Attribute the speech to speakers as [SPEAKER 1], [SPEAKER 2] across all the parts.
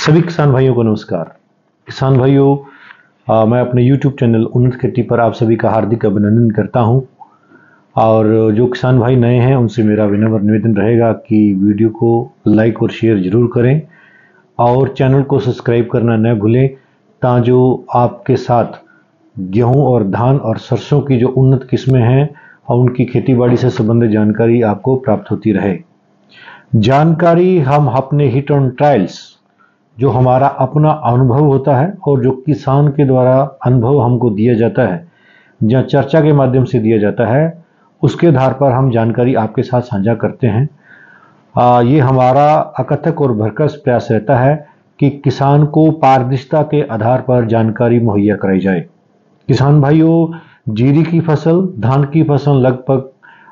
[SPEAKER 1] सभी किसान भाइयों को नमस्कार। किसान भाइयों, मैं अपने YouTube चैनल उन्नत खेती पर आप सभी का हार्दिक अभिनंदन करता हूं। और जो किसान भाई नए हैं उनसे मेरा विनम्र निवेदन रहेगा कि वीडियो को लाइक और शेयर जरूर करें और चैनल को सब्सक्राइब करना न भूलें, ताकि जो आपके साथ गेहूं और धान और सरसों की जो उन्नत किस्में हैं और उनकी खेतीबाड़ी से संबंधित जानकारी आपको प्राप्त होती रहे। जानकारी हम अपने हिट ऑन ट्रायल्स, जो हमारा अपना अनुभव होता है और जो किसान के द्वारा अनुभव हमको दिया जाता है, जहाँ चर्चा के माध्यम से दिया जाता है, उसके आधार पर हम जानकारी आपके साथ साझा करते हैं। ये हमारा अकथक और भरकस प्रयास रहता है कि किसान को पारदर्शिता के आधार पर जानकारी मुहैया कराई जाए। किसान भाइयों, जीरी की फसल, धान की फसल लगभग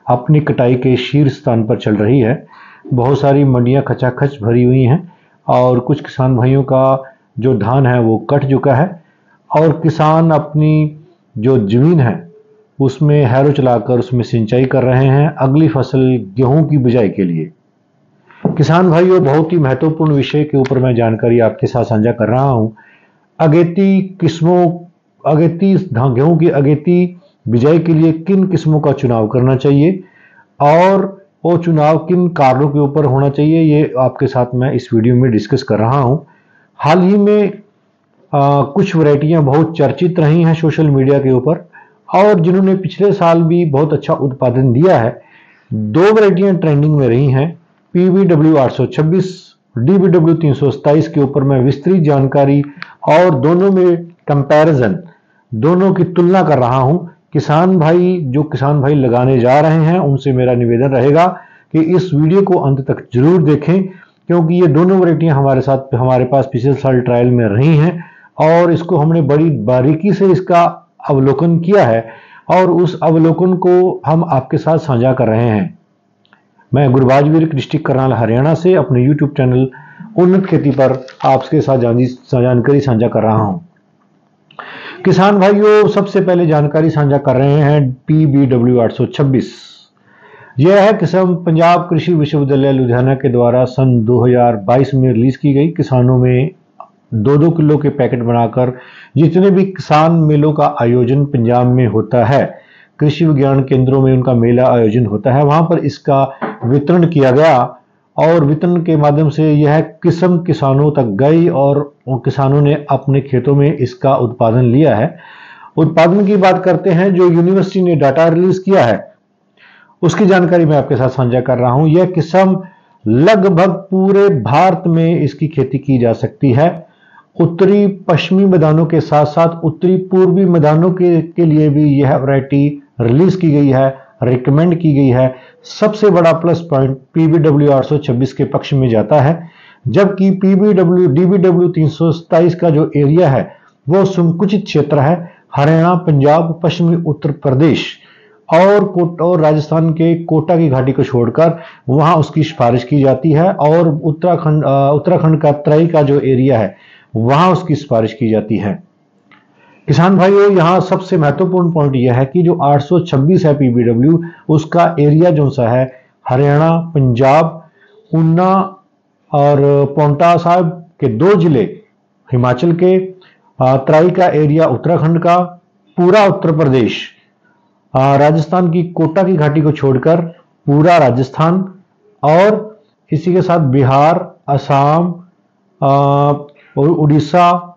[SPEAKER 1] अपनी कटाई के शीर्ष स्थान पर चल रही है। बहुत सारी मंडियां खचाखच भरी हुई हैं और कुछ किसान भाइयों का जो धान है वो कट चुका है और किसान अपनी जो जमीन है उसमें हैरो चलाकर उसमें सिंचाई कर रहे हैं अगली फसल गेहूं की बिजाई के लिए। किसान भाइयों, बहुत ही महत्वपूर्ण विषय के ऊपर मैं जानकारी आपके साथ साझा कर रहा हूं। अगेती किस्मों, गेहूं की अगेती बिजाई के लिए किन किस्मों का चुनाव करना चाहिए और वो चुनाव किन कारणों के ऊपर होना चाहिए, ये आपके साथ मैं इस वीडियो में डिस्कस कर रहा हूं। हाल ही में कुछ वैरायटियां बहुत चर्चित रही हैं सोशल मीडिया के ऊपर और जिन्होंने पिछले साल भी बहुत अच्छा उत्पादन दिया है। दो वैरायटियां ट्रेंडिंग में रही हैं, PBW 826, DBW 327 के ऊपर मैं विस्तृत जानकारी और दोनों में कंपैरिजन, दोनों की तुलना कर रहा हूं। किसान भाई लगाने जा रहे हैं उनसे मेरा निवेदन रहेगा कि इस वीडियो को अंत तक जरूर देखें, क्योंकि ये दोनों वैरायटियां हमारे पास पिछले साल ट्रायल में रही हैं और इसको हमने बड़ी बारीकी से इसका अवलोकन किया है और उस अवलोकन को हम आपके साथ साझा कर रहे हैं। मैं गुरबाज वीर, डिस्ट्रिक्ट करनाल, हरियाणा से अपने YouTube चैनल उन्नत खेती पर आपके साथ जानकारी साझा कर रहा हूं। किसान भाइयों, सबसे पहले जानकारी साझा कर रहे हैं PBW 826। यह है किस्म पंजाब कृषि विश्वविद्यालय लुधियाना के द्वारा सन 2022 में रिलीज की गई। किसानों में 2-2 किलो के पैकेट बनाकर जितने भी किसान मेलों का आयोजन पंजाब में होता है, कृषि विज्ञान केंद्रों में उनका मेला आयोजन होता है, वहां पर इसका वितरण किया गया और वितरण के माध्यम से यह किस्म किसानों तक गई और किसानों ने अपने खेतों में इसका उत्पादन लिया है। उत्पादन की बात करते हैं, जो यूनिवर्सिटी ने डाटा रिलीज किया है उसकी जानकारी मैं आपके साथ साझा कर रहा हूं। यह किस्म लगभग पूरे भारत में इसकी खेती की जा सकती है। उत्तरी पश्चिमी मैदानों के साथ साथ उत्तरी पूर्वी मैदानों के लिए भी यह वैरायटी रिलीज की गई है, रिकमेंड की गई है। सबसे बड़ा प्लस पॉइंट PBW 826 के पक्ष में जाता है, जबकि DBW 327 का जो एरिया है वो संकुचित क्षेत्र है। हरियाणा, पंजाब, पश्चिमी उत्तर प्रदेश और राजस्थान के कोटा की घाटी को छोड़कर वहां उसकी सिफारिश की जाती है और उत्तराखंड का तराई का जो एरिया है वहां उसकी सिफारिश की जाती है। किसान भाइयों, यहां सबसे महत्वपूर्ण पॉइंट यह है कि जो 826 है PBW, उसका एरिया जो सा है हरियाणा, पंजाब, ऊना और पांवटा साहिब के 2 जिले हिमाचल के, तराई का एरिया उत्तराखंड का, पूरा उत्तर प्रदेश, राजस्थान की कोटा की घाटी को छोड़कर पूरा राजस्थान और इसी के साथ बिहार, असम और उड़ीसा,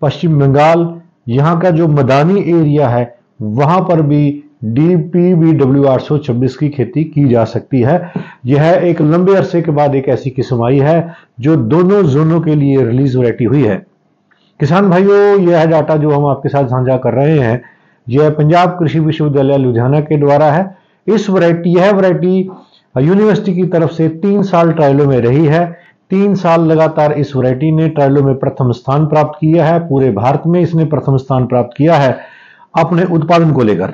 [SPEAKER 1] पश्चिम बंगाल, यहाँ का जो मैदानी एरिया है वहां पर भी PBW 826 की खेती की जा सकती है। यह एक लंबे अरसे के बाद एक ऐसी किस्म आई है जो दोनों जोनों के लिए रिलीज वैरायटी हुई है। किसान भाइयों, यह डाटा जो हम आपके साथ साझा कर रहे हैं यह पंजाब कृषि विश्वविद्यालय लुधियाना के द्वारा है। यह वैरायटी यूनिवर्सिटी की तरफ से 3 साल ट्रायलों में रही है। 3 साल लगातार इस वैरायटी ने ट्रायलों में प्रथम स्थान प्राप्त किया है। पूरे भारत में इसने प्रथम स्थान प्राप्त किया है अपने उत्पादन को लेकर।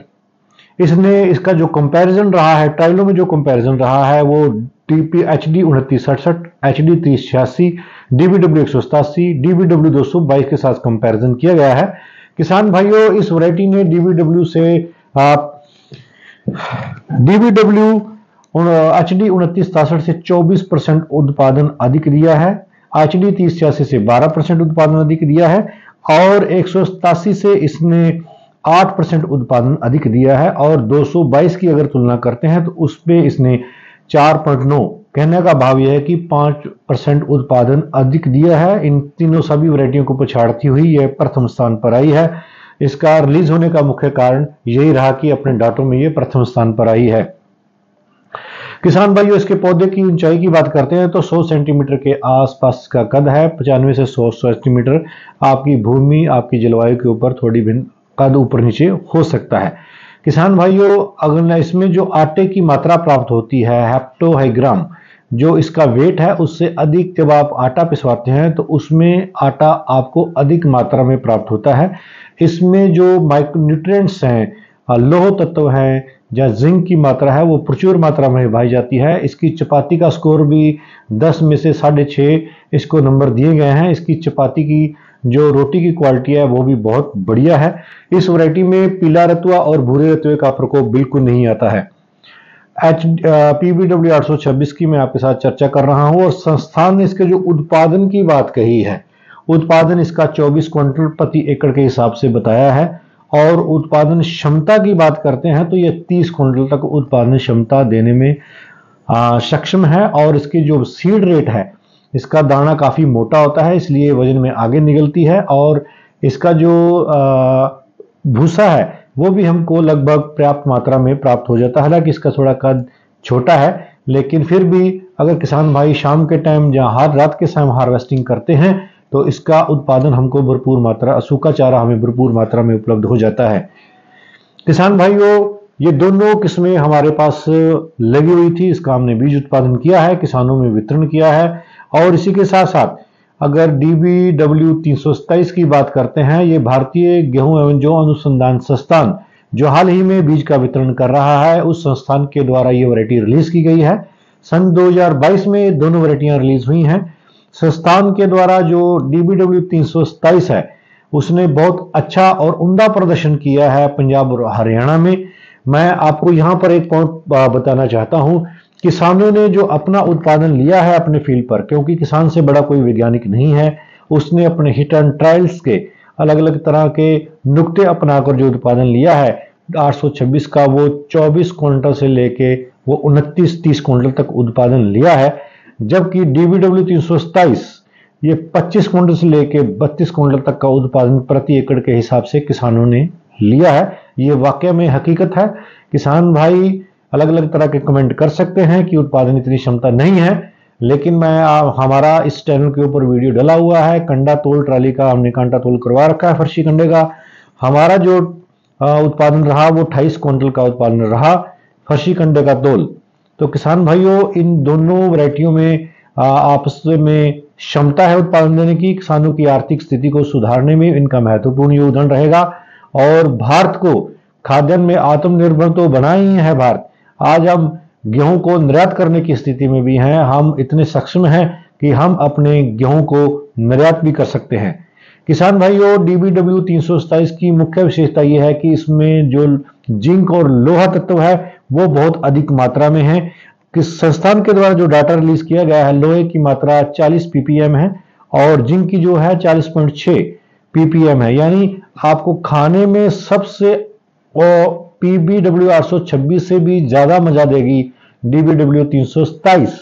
[SPEAKER 1] इसका जो कंपैरिजन रहा है, ट्रायलों में जो कंपैरिजन रहा है वो HD 2967, HD 3086, DBW 187, DBW 222 के साथ कंपैरिजन किया गया है। किसान भाइयों, इस वैरायटी ने DBW HD 2967 से 24% उत्पादन अधिक दिया है HD 3086 से 12% उत्पादन अधिक दिया है और 187 से इसने 8% उत्पादन अधिक दिया है और 222 की अगर तुलना करते हैं तो उस पे इसने 4.9। कहने का भाव यह है कि 5% उत्पादन अधिक दिया है। इन तीनों सभी वैरायटियों को पछाड़ती हुई यह प्रथम स्थान पर आई है। इसका रिलीज होने का मुख्य कारण यही रहा कि अपने डाटों में यह प्रथम स्थान पर आई है। किसान भाइयों, इसके पौधे की ऊंचाई की बात करते हैं तो 100 सेंटीमीटर के आसपास का कद है। 95 से 100 सेंटीमीटर आपकी भूमि, आपकी जलवायु के ऊपर थोड़ी भिन्न कद ऊपर नीचे हो सकता है। किसान भाइयों, अगर इसमें जो आटे की मात्रा प्राप्त होती है हेप्टोहाइग्राम, जो इसका वेट है उससे अधिक जब आप आटा पिसवाते हैं तो उसमें आटा आपको अधिक मात्रा में प्राप्त होता है। इसमें जो माइक्रोन्यूट्रिएंट्स हैं, लौह तत्व हैं या जिंक की मात्रा है वो प्रचुर मात्रा में पाई जाती है। इसकी चपाती का स्कोर भी 10 में से 6.5 इसको नंबर दिए गए हैं। इसकी चपाती की जो रोटी की क्वालिटी है वो भी बहुत बढ़िया है। इस वैरायटी में पीला रतुआ और भूरे रतुए का प्रकोप बिल्कुल नहीं आता है। PBW 826 की मैं आपके साथ चर्चा कर रहा हूं और संस्थान ने इसके जो उत्पादन की बात कही है, उत्पादन इसका 24 क्विंटल प्रति एकड़ के हिसाब से बताया है और उत्पादन क्षमता की बात करते हैं तो यह 30 क्विंटल तक उत्पादन क्षमता देने में सक्षम है। और इसकी जो सीड रेट है, इसका दाना काफी मोटा होता है इसलिए वजन में आगे निकलती है और इसका जो भूसा है वो भी हमको लगभग पर्याप्त मात्रा में प्राप्त हो जाता है। हालांकि इसका थोड़ा कद छोटा है लेकिन फिर भी अगर किसान भाई शाम के टाइम या हर रात के समय हार्वेस्टिंग करते हैं तो इसका उत्पादन हमको भरपूर मात्रा, सूखा चारा हमें भरपूर मात्रा में उपलब्ध हो जाता है। किसान भाइयों, ये दोनों किस्में हमारे पास लगी हुई थी। इसका हमने बीज उत्पादन किया है, किसानों में वितरण किया है और इसी के साथ साथ अगर DBW 327 की बात करते हैं, ये भारतीय गेहूं एवं जौ अनुसंधान संस्थान जो हाल ही में बीज का वितरण कर रहा है, उस संस्थान के द्वारा ये वैरायटी रिलीज की गई है। सन 2022 में दोनों वैरायटियां रिलीज हुई हैं। संस्थान के द्वारा जो DBW 327 है उसने बहुत अच्छा और उम्दा प्रदर्शन किया है पंजाब और हरियाणा में। मैं आपको यहां पर एक पॉइंट बताना चाहता हूं, किसानों ने जो अपना उत्पादन लिया है अपने फील्ड पर, क्योंकि किसान से बड़ा कोई वैज्ञानिक नहीं है, उसने अपने हिट एंड ट्रायल्स के अलग अलग तरह के नुक्ते अपनाकर जो उत्पादन लिया है 826 का, वो 24 क्विंटल से लेके वो 29-30 क्विंटल तक उत्पादन लिया है। जबकि DBW 327 ये 25 क्विंटल से लेके 32 क्विंटल तक का उत्पादन प्रति एकड़ के हिसाब से किसानों ने लिया है। ये वाकई में हकीकत है। किसान भाई अलग अलग तरह के कमेंट कर सकते हैं कि उत्पादन इतनी क्षमता नहीं है, लेकिन मैं हमारा इस चैनल के ऊपर वीडियो डला हुआ है, कंडा तोल ट्राली का हमने कांटा तोल करवा रखा है फर्शी कंडे का। हमारा जो उत्पादन रहा वो 28 क्विंटल का उत्पादन रहा फर्शी कंडे का तोल। तो किसान भाइयों, इन दोनों वैरायटियों में आपस में क्षमता है उत्पादन देने की। किसानों की आर्थिक स्थिति को सुधारने में इनका महत्वपूर्ण योगदान रहेगा और भारत को खाद्यान्न में आत्मनिर्भर तो बना ही है भारत। आज हम गेहूं को निर्यात करने की स्थिति में भी हैं। हम इतने सक्षम हैं कि हम अपने गेहूं को निर्यात भी कर सकते हैं। किसान भाइयों, DBW 327 की मुख्य विशेषता यह है कि इसमें जो जिंक और लोहा तत्व है वो बहुत अधिक मात्रा में है। किस संस्थान के द्वारा जो डाटा रिलीज किया गया है, लोहे की मात्रा 40 ppm है और जिंक की जो है 40.6 ppm है। यानी आपको खाने में सबसे PBW 826 से भी ज्यादा मजा देगी DBW 327।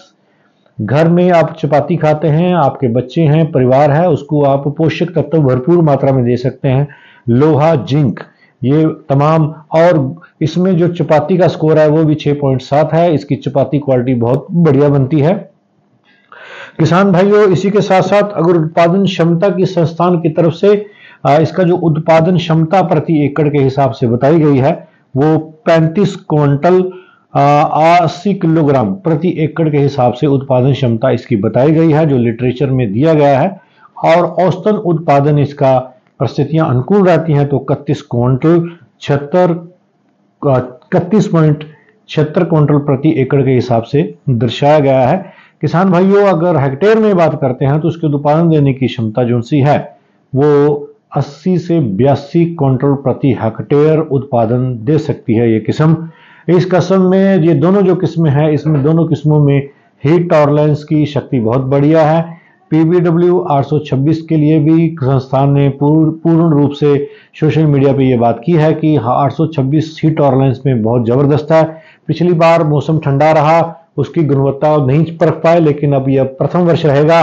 [SPEAKER 1] घर में आप चपाती खाते हैं, आपके बच्चे हैं, परिवार है, उसको आप पोषक तत्व भरपूर मात्रा में दे सकते हैं। लोहा, जिंक, ये तमाम, और इसमें जो चपाती का स्कोर है वो भी 6.7 है। इसकी चपाती क्वालिटी बहुत बढ़िया बनती है। किसान भाइयों, इसी के साथ साथ अगर उत्पादन क्षमता की संस्थान की तरफ से इसका जो उत्पादन क्षमता प्रति एकड़ के हिसाब से बताई गई है वो 35 क्विंटल 80 किलोग्राम प्रति एकड़ के हिसाब से उत्पादन क्षमता इसकी बताई गई है, जो लिटरेचर में दिया गया है। और औसतन उत्पादन इसका परिस्थितियां अनुकूल रहती हैं तो 31 क्विंटल 31.76 क्विंटल प्रति एकड़ के हिसाब से दर्शाया गया है। किसान भाइयों, अगर हेक्टेयर में बात करते हैं तो उसके उत्पादन देने की क्षमता जो सी है वो 80 से 82 क्विंटल प्रति हेक्टेयर उत्पादन दे सकती है ये किस्म। इस किस्म में ये दोनों जो किस्में हैं, इसमें दोनों किस्मों में हीट टॉलरेंस की शक्ति बहुत बढ़िया है। PBW 826 के लिए भी संस्थान ने पूर्ण रूप से सोशल मीडिया पे ये बात की है कि 826 हीट टॉलरेंस में बहुत ज़बरदस्त है। पिछली बार मौसम ठंडा रहा, उसकी गुणवत्ता नहीं परख पाए, लेकिन अब यह प्रथम वर्ष रहेगा।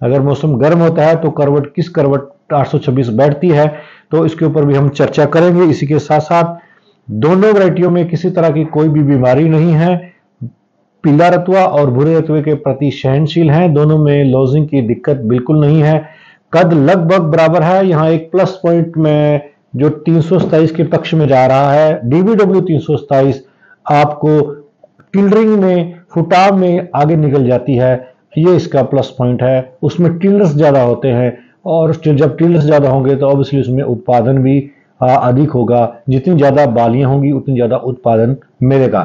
[SPEAKER 1] अगर मौसम गर्म होता है तो करवट किस करवट 826 बैठती है, तो इसके ऊपर भी हम चर्चा करेंगे। इसी के साथ साथ दोनों वैरायटियों में किसी तरह की कोई भी बीमारी नहीं है, पीला रतुआ और भूरे रतुए के प्रति सहनशील हैं, दोनों में लॉजिंग की दिक्कत बिल्कुल नहीं है। कद लगभग बराबर है। यहाँ एक प्लस पॉइंट में जो 327 के पक्ष में जा रहा है, DBW 327 आपको टिल्डरिंग में, फुटाव में आगे निकल जाती है, ये इसका प्लस पॉइंट है। उसमें टिल्डर्स ज्यादा होते हैं और जब टिल्डर्स ज्यादा होंगे तो ऑब्वियसली उसमें उत्पादन भी अधिक होगा। जितनी ज्यादा बालियां होंगी उतनी ज्यादा उत्पादन मिलेगा।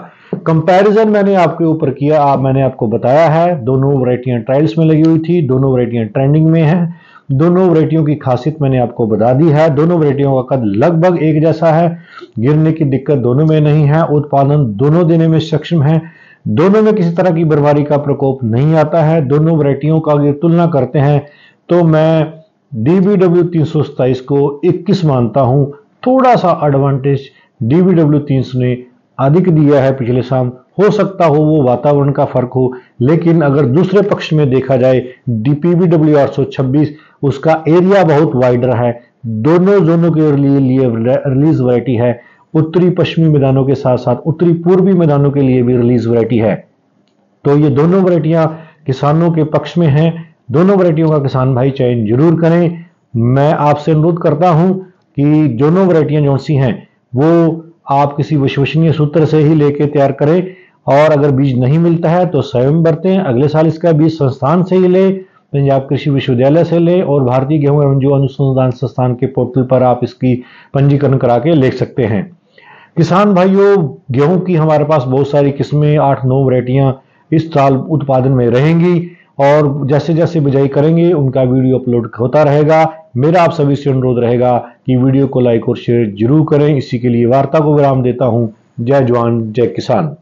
[SPEAKER 1] कंपैरिजन मैंने आपके ऊपर किया, मैंने आपको बताया है। दोनों वैरायटियां ट्रायल्स में लगी हुई थी, दोनों वैरायटियां ट्रेंडिंग में हैं, दोनों वैरायटियों की खासियत मैंने आपको बता दी है। दोनों वैरायटियों का कद लगभग एक जैसा है, गिरने की दिक्कत दोनों में नहीं है, उत्पादन दोनों देने में सक्षम है, दोनों में किसी तरह की बीमारी का प्रकोप नहीं आता है। दोनों वैरायटियों का अगर तुलना करते हैं तो मैं DBW 327 को 21 मानता हूं। थोड़ा सा एडवांटेज DBW 300 ने अधिक दिया है पिछले साल, हो सकता हो वो वातावरण का फर्क हो, लेकिन अगर दूसरे पक्ष में देखा जाए PBW 826 उसका एरिया बहुत वाइडर है, दोनों जोनों के लिए रिलीज वैरायटी है। उत्तरी पश्चिमी मैदानों के साथ साथ उत्तरी पूर्वी मैदानों के लिए भी रिलीज वैरायटी है। तो ये दोनों वैरायटियां किसानों के पक्ष में हैं। दोनों वैरायटियों का किसान भाई चयन जरूर करें। मैं आपसे अनुरोध करता हूं कि दोनों वैरायटियां जो सी हैं वो आप किसी विश्वसनीय सूत्र से ही लेके तैयार करें, और अगर बीज नहीं मिलता है तो स्वयं बरतें। अगले साल इसका बीज संस्थान से ही ले, पंजाब कृषि विश्वविद्यालय से ले, और भारतीय गेहूं एवं जौ अनुसंधान संस्थान के पोर्टल पर आप इसकी पंजीकरण करा के ले सकते हैं। किसान भाइयों, गेहूं की हमारे पास बहुत सारी किस्में, 8-9 वैरायटियां इस साल उत्पादन में रहेंगी, और जैसे जैसे बिजाई करेंगे उनका वीडियो अपलोड होता रहेगा। मेरा आप सभी से अनुरोध रहेगा कि वीडियो को लाइक और शेयर जरूर करें। इसी के लिए वार्ता को विराम देता हूं। जय जवान जय किसान।